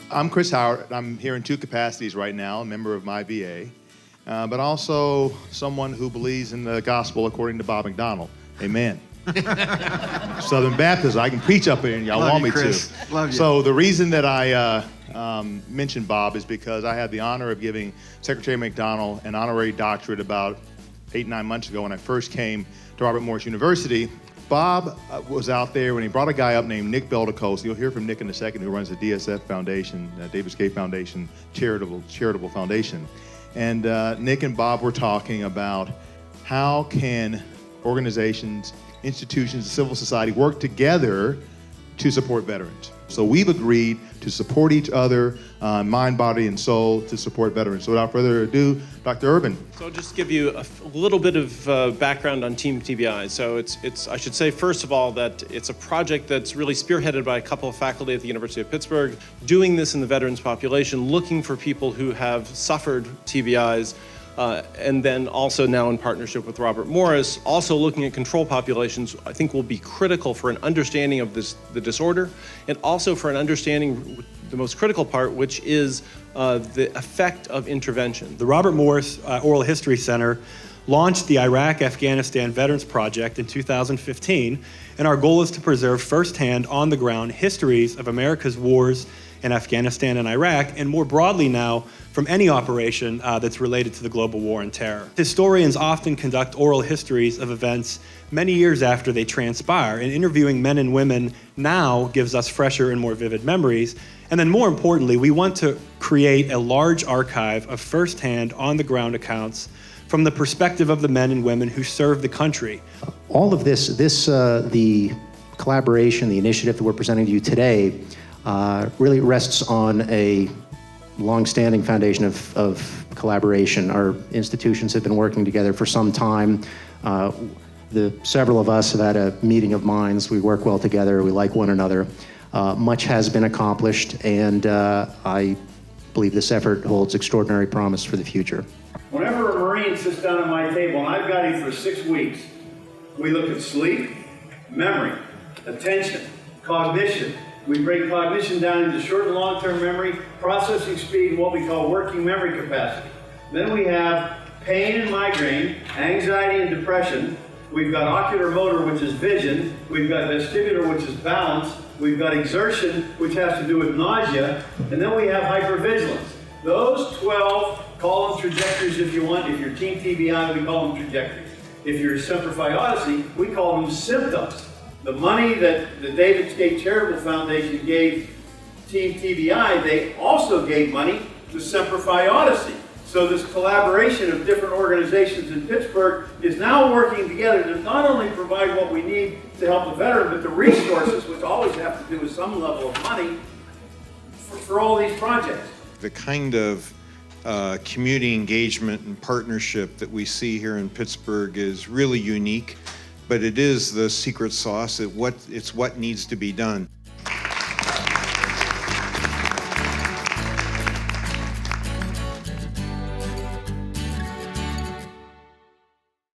I'm Chris Howard. I'm here in two capacities right now, a member of MyVA, but also someone who believes in the gospel according to Bob McDonald. Amen. Southern Baptist, I can preach up here and y'all want me Chris. to. Love you. So the reason that I mentioned Bob is because I had the honor of giving Secretary McDonald an honorary doctorate about 8-9 months ago when I first came to Robert Morris University. Bob was out there when he brought a guy up named Nick Beldecoast. You'll hear from Nick in a second, who runs the DSF Foundation, Davis Gay Foundation, charitable foundation. And Nick and Bob were talking about how can organizations, institutions, civil society work together to support veterans. So we've agreed to support each other, mind, body, and soul, to support veterans. So without further ado, Dr. Urban. So I'll just give you a little bit of background on Team TBI. So I should say, first of all, that it's a project that's really spearheaded by a couple of faculty at the University of Pittsburgh, doing this in the veterans population, looking for people who have suffered TBIs, and then also now in partnership with Robert Morris, also looking at control populations, I think will be critical for an understanding of the disorder, and also for an understanding, the most critical part, which is the effect of intervention. The Robert Morris Oral History Center launched the Iraq-Afghanistan Veterans Project in 2015, and our goal is to preserve firsthand, on-the-ground histories of America's wars in Afghanistan and Iraq, and more broadly now, from any operation that's related to the global war on terror. Historians often conduct oral histories of events many years after they transpire, and interviewing men and women now gives us fresher and more vivid memories. And then more importantly, we want to create a large archive of firsthand, on-the-ground accounts from the perspective of the men and women who served the country. All of the collaboration, the initiative that we're presenting to you today, really rests on a long-standing foundation of collaboration. Our institutions have been working together for some time. Several of us have had a meeting of minds. We work well together. We like one another. Much has been accomplished, and I believe this effort holds extraordinary promise for the future. Whenever a Marine sits down at my table, and I've got him for 6 weeks, we look at sleep, memory, attention, cognition. We break cognition down into short and long-term memory, processing speed, and what we call working memory capacity. Then we have pain and migraine, anxiety and depression. We've got ocular motor, which is vision. We've got vestibular, which is balance. We've got exertion, which has to do with nausea. And then we have hypervigilance. Those 12, call them trajectories if you want. If you're Team TBI, we call them trajectories. If you're Semper Fi Odyssey, we call them symptoms. The money that the David Gay Charitable Foundation gave Team TBI, they also gave money to Semper Fi Odyssey. So this collaboration of different organizations in Pittsburgh is now working together to not only provide what we need to help the veteran, but the resources, which always have to do with some level of money, for all these projects. The kind of community engagement and partnership that we see here in Pittsburgh is really unique, but it is the secret sauce. It's what needs to be done.